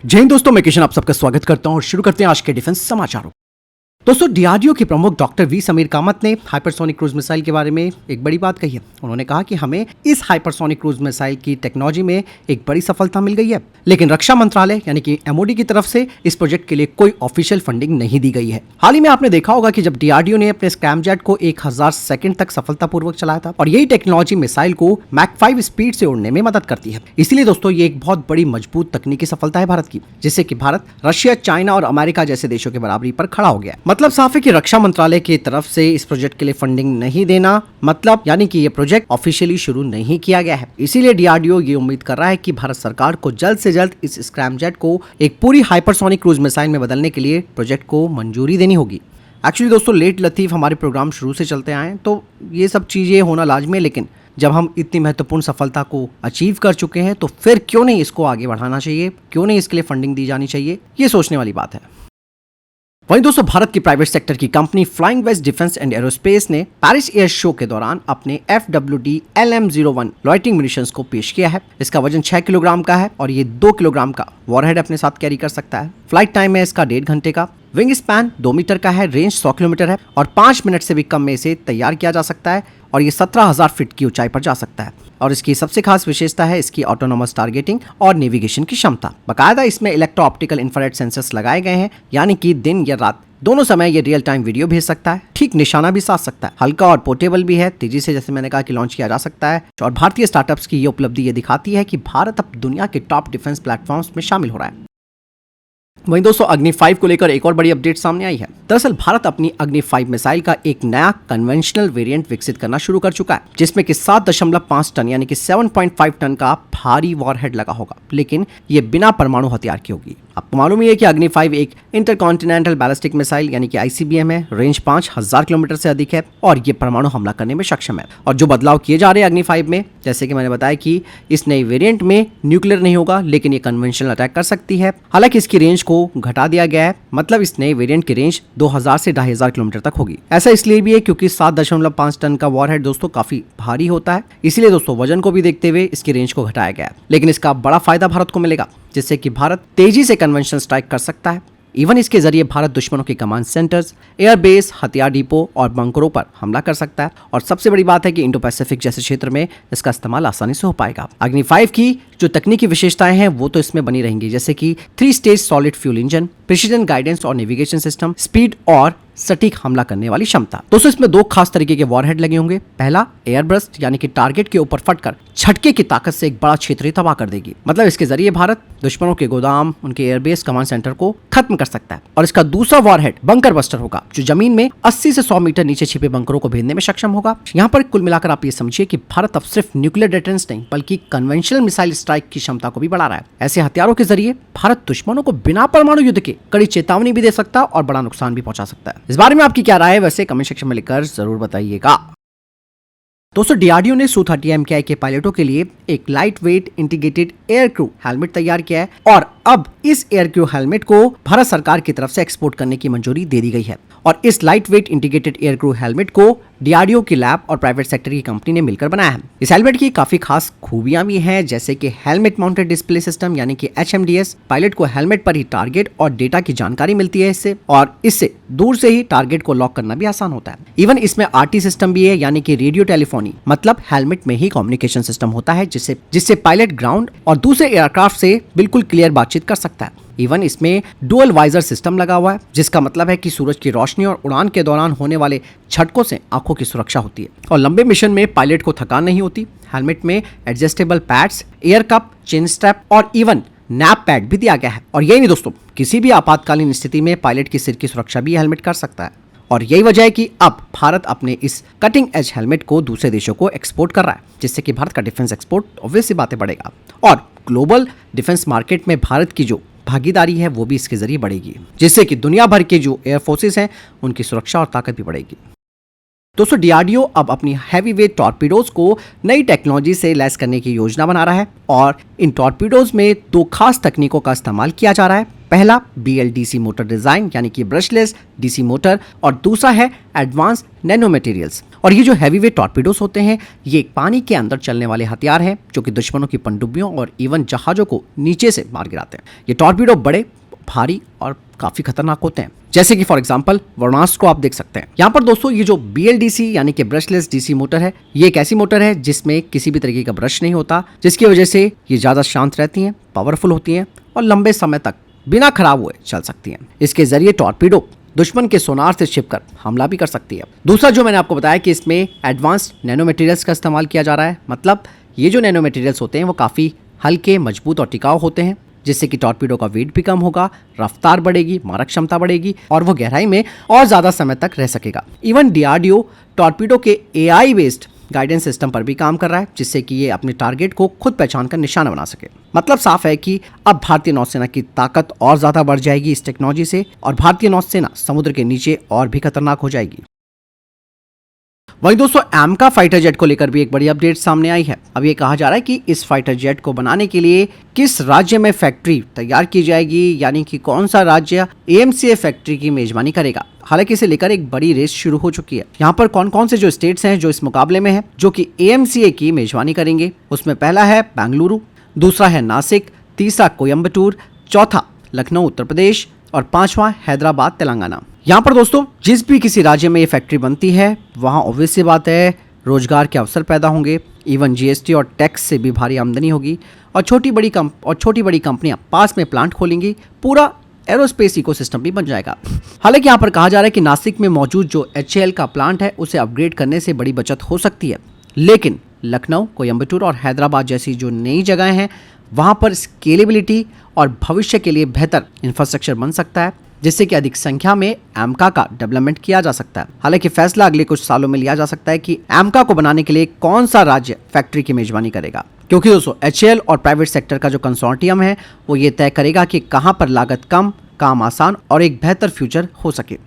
जय हिंद दोस्तों, मैं किशन आप सबका स्वागत करता हूं और शुरू करते हैं आज के डिफेंस समाचारों। दोस्तों, डीआरडीओ के प्रमुख डॉक्टर वी समीर कामत ने हाइपरसोनिक क्रूज मिसाइल के बारे में एक बड़ी बात कही है। उन्होंने कहा कि हमें इस हाइपरसोनिक क्रूज मिसाइल की टेक्नोलॉजी में एक बड़ी सफलता मिल गई है, लेकिन रक्षा मंत्रालय यानी कि एमओडी की तरफ से इस प्रोजेक्ट के लिए कोई ऑफिशियल फंडिंग नहीं दी गई है। हाल ही में आपने देखा होगा कि जब डीआरडीओ ने अपने स्क्रैमजेट को 1000 सेकंड तक सफलतापूर्वक चलाया था और यही टेक्नोलॉजी मिसाइल को मैक 5 स्पीड से उड़ने में मदद करती है। इसलिए दोस्तों, ये एक बहुत बड़ी मजबूत तकनीकी सफलता है भारत की, जिससे कि भारत रशिया, चाइना और अमेरिका जैसे देशों के बराबरी पर खड़ा हो गया। मतलब साफ है कि रक्षा मंत्रालय की तरफ से इस प्रोजेक्ट के लिए फंडिंग नहीं देना मतलब यानी कि ये प्रोजेक्ट ऑफिशियली शुरू नहीं किया गया है। इसीलिए डीआरडीओ ये उम्मीद कर रहा है कि भारत सरकार को जल्द से जल्द इस स्क्रैमजेट को एक पूरी हाइपरसोनिक क्रूज मिसाइल में बदलने के लिए प्रोजेक्ट को मंजूरी देनी होगी। एक्चुअली दोस्तों, लेट लतीफ हमारे प्रोग्राम शुरू से चलते आए हैं, तो ये सब चीजें होना लाजमी है, लेकिन जब हम इतनी महत्वपूर्ण सफलता को अचीव कर चुके हैं तो फिर क्यों नहीं इसको आगे बढ़ाना चाहिए, क्यों नहीं इसके लिए फंडिंग दी जानी चाहिए, ये सोचने वाली बात है। वहीं दोस्तों, भारत की प्राइवेट सेक्टर की company flying west defence and aerospace ने पेरिस एयर शो के दौरान अपने FWD LM-01 लॉइटरिंग म्यूनिशंस को पेश किया है। इसका वजन 6 किलोग्राम का है और ये 2 किलोग्राम का वॉरहेड अपने साथ कैरी कर सकता है। फ्लाइट टाइम है इसका 1.5 घंटे का। विंग स्पैन 2 मीटर का है, रेंज 100 किलोमीटर है और 5 मिनट से भी कम में इसे तैयार किया जा सकता है और ये 17,000 फीट की ऊंचाई पर जा सकता है। और इसकी सबसे खास विशेषता है इसकी ऑटोनोमस टारगेटिंग और नेविगेशन की क्षमता। बाकायदा इसमें इलेक्ट्रो ऑप्टिकल इंफ्रारेड सेंसर्स लगाए गए हैं, यानी कि दिन या रात दोनों समय ये रियल टाइम वीडियो भेज सकता है, ठीक निशाना भी साध सकता है। हल्का और पोर्टेबल भी है, तेजी से जैसे मैंने कहा कि लॉन्च किया जा सकता है। और भारतीय स्टार्टअप्स की ये उपलब्धि ये दिखाती है कि भारत अब दुनिया के टॉप डिफेंस प्लेटफॉर्म्स में शामिल हो रहा है। वहीं दोस्तों, अग्नि 5 को लेकर एक और बड़ी अपडेट सामने आई है। दरअसल भारत अपनी अग्नि 5 मिसाइल का एक नया कन्वेंशनल वेरिएंट विकसित करना शुरू कर चुका है, जिसमें कि 7.5 टन यानी कि 7.5 टन का भारी वॉरहेड लगा होगा, लेकिन ये बिना परमाणु हथियार की होगी। आपको मालूम ही है कि अग्नि 5 एक इंटरकॉन्टिनेंटल बैलिस्टिक मिसाइल यानी कि ICBM है, रेंज 5000 किलोमीटर से अधिक है और ये परमाणु हमला करने में सक्षम है। और जो बदलाव किए जा रहे हैं अग्नि 5 में, जैसे कि मैंने बताया कि इस नई वेरिएंट में न्यूक्लियर नहीं होगा, लेकिन ये कन्वेंशनल अटैक कर सकती है। हालांकि इसकी रेंज को घटा दिया गया है, मतलब इस नए वेरिएंट की रेंज 2000 से 2500 किलोमीटर तक होगी। ऐसा इसलिए भी है क्योंकि 7.5 टन का वॉरहेड दोस्तों काफी भारी होता है, इसीलिए दोस्तों वजन को भी देखते हुए इसकी रेंज को घटाया गया है। लेकिन इसका बड़ा फायदा भारत को मिलेगा, जिससे कि भारत तेजी से कन्वेंशनल स्ट्राइक कर सकता है। इवन इसके जरिए भारत दुश्मनों के कमांड सेंटर्स, एयरबेस, हथियार डिपो और बंकरों पर हमला कर सकता है। और सबसे बड़ी बात है कि इंडो पैसिफिक जैसे क्षेत्र में इसका इस्तेमाल आसानी से हो पाएगा। अग्नि 5 की जो तकनीकी विशेषताएं हैं वो तो इसमें बनी रहेंगी, जैसे कि 3 stage solid fuel engine, precision guidance और नेविगेशन सिस्टम, स्पीड और सटीक हमला करने वाली क्षमता। दोस्तों, इसमें 2 खास तरीके के वॉरहेड लगे होंगे। पहला एयर ब्रस्ट यानी कि टारगेट के ऊपर फटकर झटके की ताकत से एक बड़ा क्षेत्र तबाह कर देगी। मतलब इसके जरिए भारत दुश्मनों के गोदाम, उनके एयरबेस, कमांड सेंटर को खत्म कर सकता है। और इसका दूसरा वॉरहेड बंकर बस्टर होगा, जो जमीन में 80 से 100 मीटर नीचे छिपे बंकरों को भेदने में सक्षम होगा। यहाँ पर कुल मिलाकर आप ये समझिए कि भारत अब सिर्फ न्यूक्लियर डिफेंस नहीं बल्कि कन्वेंशनल मिसाइल स्ट्राइक की क्षमता को भी बढ़ा रहा है। ऐसे हथियारों के जरिए भारत दुश्मनों को बिना परमाणु युद्ध के कड़ी चेतावनी भी दे सकता है और बड़ा नुकसान भी पहुंचा सकता है। इस बारे में आपकी क्या राय है, वैसे कमेंट सेक्शन में लिखकर जरूर बताइएगा। दोस्तों, डीआरडीओ ने Su-30 MKI के पायलटों के लिए एक light weight integrated air crew helmet तैयार किया है और अब इस एयर क्रू हेलमेट को भारत सरकार की तरफ से एक्सपोर्ट करने की मंजूरी दे दी गई है। और इस light weight integrated air crew helmet को डीआरडीओ की लैब और प्राइवेट सेक्टर की कंपनी ने मिलकर बनाया है। इस हेलमेट की काफी खास खूबियां भी हैं, जैसे कि हेलमेट माउंटेड डिस्प्ले सिस्टम यानी कि HMDS। पायलट को हेलमेट पर ही टारगेट और डेटा की जानकारी मिलती है इससे, और इससे दूर से ही टारगेट को लॉक करना भी आसान होता है। इवन इसमें RT सिस्टम भी है, यानी कि रेडियो टेलीफोनी, मतलब हेलमेट में ही कम्युनिकेशन सिस्टम होता है, जिससे पायलट ग्राउंड और दूसरे एयरक्राफ्ट से बिल्कुल क्लियर बातचीत कर सकता है। इवन इसमें डुअल वाइजर सिस्टम लगा हुआ है, जिसका मतलब है कि सूरज की रोशनी और उड़ान के दौरान होने वाले झटकों से आंखों की सुरक्षा होती है। और लंबे मिशन में पायलट को थकान नहीं होती। हेलमेट में एडजस्टेबल पैड्स, एयर कप, चिन स्ट्रैप और इवन नैप पैड भी दिया गया है। और यही नहीं दोस्तों, किसी भी आपातकालीन स्थिति में पायलट की सिर की सुरक्षा भी हेलमेट कर सकता है। और यही वजह है कि अब भारत अपने इस कटिंग एज हेलमेट को दूसरे देशों को एक्सपोर्ट कर रहा है, जिससे कि भारत का डिफेंस एक्सपोर्ट ऑब्वियस सी बातें बढ़ेगा और ग्लोबल डिफेंस मार्केट में भारत की जो भागीदारी है वो भी इसके जरिए बढ़ेगी, जिससे कि दुनिया भर के जो एयर फोर्सेस हैं उनकी सुरक्षा और ताकत भी बढ़ेगी। दोस्तों, डीआरडीओ अब अपनी हैवी वेट टॉर्पीडोज को नई टेक्नोलॉजी से लैस करने की योजना बना रहा है और इन टॉर्पीडोज में 2 खास तकनीकों का इस्तेमाल किया जा रहा है। पहला BLDC मोटर डिजाइन यानी कि ब्रशलेस डीसी मोटर और दूसरा है एडवांस नैनो मटेरियल्स। और ये जो हैवीवेट टॉर्पीडोस होते हैं ये पानी के अंदर चलने वाले हथियार हैं जो कि दुश्मनों की पनडुब्बियों और इवन जहाजों को नीचे से मार गिराते हैं। ये टॉर्पीडो बड़े, भारी और काफी खतरनाक होते हैं, जैसे कि फॉर एग्जांपल वर्णास्त्र को आप देख सकते हैं। यहाँ पर दोस्तों ये जो BLDC यानी कि ब्रशलेस डीसी मोटर है, ये एक ऐसी मोटर है जिसमें किसी भी तरीके का ब्रश नहीं होता, जिसकी वजह से ये ज्यादा शांत रहती हैं, पावरफुल होती हैं और लंबे समय तक बिना खराब हुए चल सकती हैं। इसके जरिए टॉर्पीडो दुश्मन के सोनार से छिपकर हमला भी कर सकती है। दूसरा जो मैंने आपको बताया कि इसमें एडवांस्ड नैनो मटेरियल्स का इस्तेमाल किया जा रहा है, मतलब ये जो नैनो मटेरियल्स होते हैं वो काफी हल्के, मजबूत और टिकाऊ होते हैं, जिससे कि टॉर्पीडो का वेट भी कम होगा, रफ्तार बढ़ेगी, मारक क्षमता बढ़ेगी और वो गहराई में और ज्यादा समय तक रह सकेगा। इवन DRDO टॉर्पीडो के AI बेस्ड गाइडेंस सिस्टम पर भी काम कर रहा है, जिससे कि ये अपने टारगेट को खुद पहचान कर निशाना बना सके। मतलब साफ है कि अब भारतीय नौसेना की ताकत और ज्यादा बढ़ जाएगी इस टेक्नोलॉजी से और भारतीय नौसेना समुद्र के नीचे और भी खतरनाक हो जाएगी। वहीं दोस्तों AMCA फाइटर जेट को लेकर भी एक बड़ी अपडेट सामने आई है। अब ये कहा जा रहा है कि इस फाइटर जेट को बनाने के लिए किस राज्य में फैक्ट्री तैयार की जाएगी, यानी कि कौन सा राज्य AMCA फैक्ट्री की मेजबानी करेगा। हालांकि इसे लेकर एक बड़ी रेस शुरू हो चुकी है। यहाँ पर कौन कौन से जो स्टेट्स हैं जो इस मुकाबले में हैं, जो कि AMCA की मेजबानी करेंगे, उसमें पहला है बेंगलुरु, दूसरा है नासिक, तीसरा कोयम्बटूर, चौथा लखनऊ उत्तर प्रदेश और पांचवा हैदराबाद तेलंगाना। यहाँ पर दोस्तों जिस भी किसी राज्य में ये फैक्ट्री बनती है वहाँ ऑब्वियस सी बात है रोजगार के अवसर पैदा होंगे, इवन GST और टैक्स से भी भारी आमदनी होगी और छोटी बड़ी कंपनियां पास में प्लांट खोलेंगी, पूरा एरोस्पेस इकोसिस्टम भी बन जाएगा। हालांकि यहाँ पर कहा जा रहा है कि नासिक में मौजूद जो HAL का प्लांट है उसे अपग्रेड करने से बड़ी बचत हो सकती है, लेकिन लखनऊ, कोयम्बटूर और हैदराबाद जैसी जो नई जगह हैं वहाँ पर स्केलेबिलिटी और भविष्य के लिए बेहतर इंफ्रास्ट्रक्चर बन सकता है, जिससे कि अधिक संख्या में AMCA का डेवलपमेंट किया जा सकता है। हालांकि फैसला अगले कुछ सालों में लिया जा सकता है कि AMCA को बनाने के लिए कौन सा राज्य फैक्ट्री की मेजबानी करेगा, क्योंकि दोस्तों HAL और प्राइवेट सेक्टर का जो कंसोर्टियम है वो ये तय करेगा कि कहां पर लागत कम, काम आसान और एक बेहतर फ्यूचर हो सके।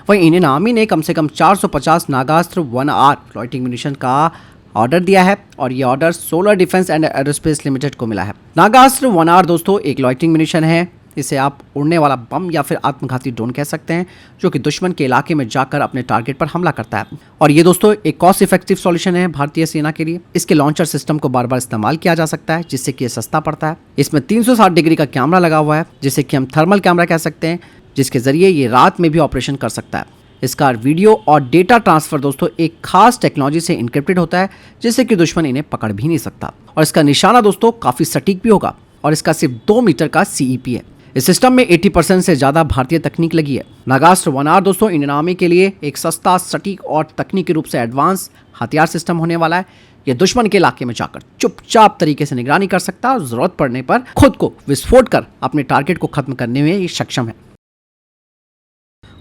वहीं इंडियन आर्मी ने कम से कम 450 नागास्त्र 1R फ्लोटिंग म्यूनिशन का ऑर्डर दिया है और ये order solar defence and aerospace limited को मिला है। नागास्त्र 1R दोस्तों एक लॉइटिंग म्यूनिशन है, इसे आप उड़ने वाला बम या फिर आत्मघाती ड्रोन कह सकते हैं, जो कि दुश्मन के इलाके में जाकर अपने टारगेट पर हमला करता है। और ये दोस्तों एक कॉस्ट इफेक्टिव सॉल्यूशन है भारतीय सेना के लिए। इसके लॉन्चर सिस्टम को बार बार इस्तेमाल किया जा सकता है, जिससे कि ये सस्ता पड़ता है। इसमें 360 डिग्री का कैमरा लगा हुआ है, जिसे कि हम थर्मल कैमरा कह सकते हैं, जिसके जरिए ये रात में भी ऑपरेशन कर सकता है। इसका वीडियो और डेटा ट्रांसफर दोस्तों एक खास टेक्नोलॉजी से इंक्रिप्टेड होता है, जिससे कि दुश्मन इन्हें पकड़ भी नहीं सकता। और इसका निशाना दोस्तों काफी सटीक भी होगा और इसका सिर्फ 2 मीटर का CEP है। इस सिस्टम में 80% से ज्यादा भारतीय तकनीक लगी है। नागास्त्र 1R दोस्तों इंडियन आर्मी के लिए एक सस्ता, सटीक और तकनीकी रूप से एडवांस हथियार सिस्टम होने वाला है। यह दुश्मन के इलाके में जाकर चुपचाप तरीके से निगरानी कर सकता है और जरूरत पड़ने पर खुद को विस्फोट कर अपने टारगेट को खत्म करने में ये सक्षम है।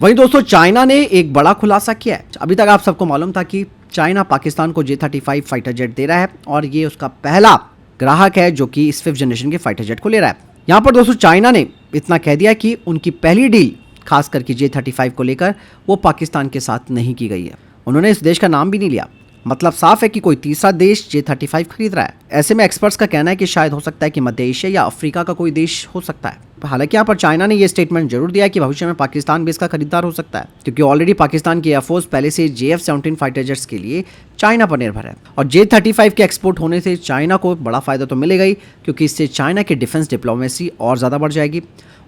वहीं दोस्तों चाइना ने एक बड़ा खुलासा किया है। अभी तक आप सबको मालूम था कि चाइना पाकिस्तान को J-35 फाइटर जेट दे रहा है और ये उसका पहला ग्राहक है जो कि इस 5th जनरेशन के फाइटर जेट को ले रहा है। यहाँ पर दोस्तों चाइना ने इतना कह दिया कि उनकी पहली डील खास करके J-35 को लेकर वो पाकिस्तान के साथ नहीं की गई है। उन्होंने इस देश का नाम भी नहीं लिया। मतलब साफ है कि कोई तीसरा देश J-35 खरीद रहा है। ऐसे में एक्सपर्ट्स का कहना है कि शायद हो सकता है कि मध्य एशिया या अफ्रीका का कोई देश हो सकता है। हालांकि यहाँ पर चाइना ने यह स्टेटमेंट जरूर दिया कि भविष्य में पाकिस्तान भी इसका खरीदार हो सकता है, क्योंकि ऑलरेडी पाकिस्तान की एयरफोर्स पहले से JF-17 फाइटर जेट्स के लिए चाइना पर निर्भर है। और J-35 के एक्सपोर्ट होने से चाइना को बड़ा फायदा तो मिलेगा ही, क्योंकि इससे चाइना की डिफेंस डिप्लोमेसी और ज़्यादा बढ़ जाएगी।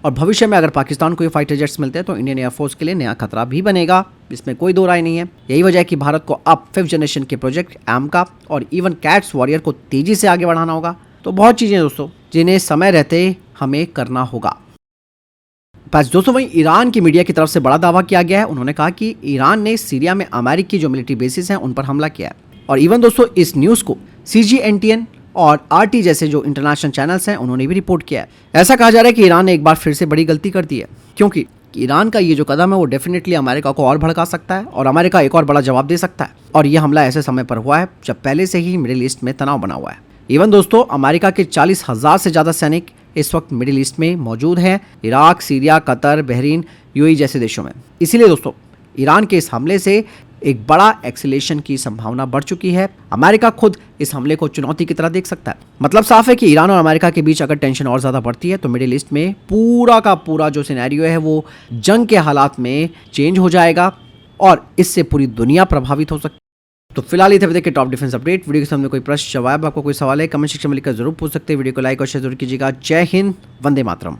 और भविष्य में अगर पाकिस्तान को ये फाइटर जेट्स मिलते हैं तो इंडियन एयरफोर्स के लिए नया खतरा भी बनेगा, इसमें कोई दो राय नहीं है। यही वजह है कि भारत को अब 5th जनरेशन के प्रोजेक्ट AMCA और इवन कैट्स वॉरियर को तेजी से आगे बढ़ाना होगा। तो बहुत चीज़ें दोस्तों जिन्हें समय रहते हमें करना होगा। बस दोस्तों वहीं ईरान की मीडिया की तरफ से बड़ा दावा किया गया है। उन्होंने कहा कि ईरान ने सीरिया में अमेरिकी जो मिलिट्री बेसिस हैं उन पर हमला किया है। और इवन दोस्तों इस न्यूज़ को CGNTN और RT जैसे जो इंटरनेशनल चैनल्स हैं उन्होंने भी रिपोर्ट किया है। ऐसा कहा जा रहा है कि ईरान ने एक बार फिर से बड़ी गलती कर दी है, क्योंकि ईरान का ये जो कदम है वो डेफिनेटली अमेरिका को और भड़का सकता है और अमेरिका एक और बड़ा जवाब दे सकता है। और ये हमला ऐसे समय पर हुआ है जब पहले से ही मिडिल ईस्ट में तनाव बना हुआ है। इवन दोस्तों अमेरिका के 40,000 से ज़्यादा सैनिक इस वक्त मिडिल ईस्ट में मौजूद हैं, Iraq, Syria, Qatar, Bahrain, UAE जैसे देशों में। इसीलिए दोस्तों ईरान के इस हमले से एक बड़ा एक्सीलेशन की संभावना बढ़ चुकी है। अमेरिका खुद इस हमले को चुनौती की तरह देख सकता है। मतलब साफ है कि ईरान और अमेरिका के बीच अगर टेंशन और ज्यादा बढ़ती है तो मिडिल ईस्ट में पूरा का पूरा जो सिनेरियो है वो जंग के हालात में चेंज हो जाएगा और इससे पूरी दुनिया प्रभावित हो सकती है। तो फिलहाल ये थे विद के टॉप डिफेंस अपडेट। वीडियो के सामने कोई प्रश्न जवाब आपको कोई सवाल है कमेंट सेक्शन में लिखकर जरूर पूछ सकते हैं। वीडियो को लाइक और शेयर जरूर कीजिएगा। जय हिंद, वंदे मातरम।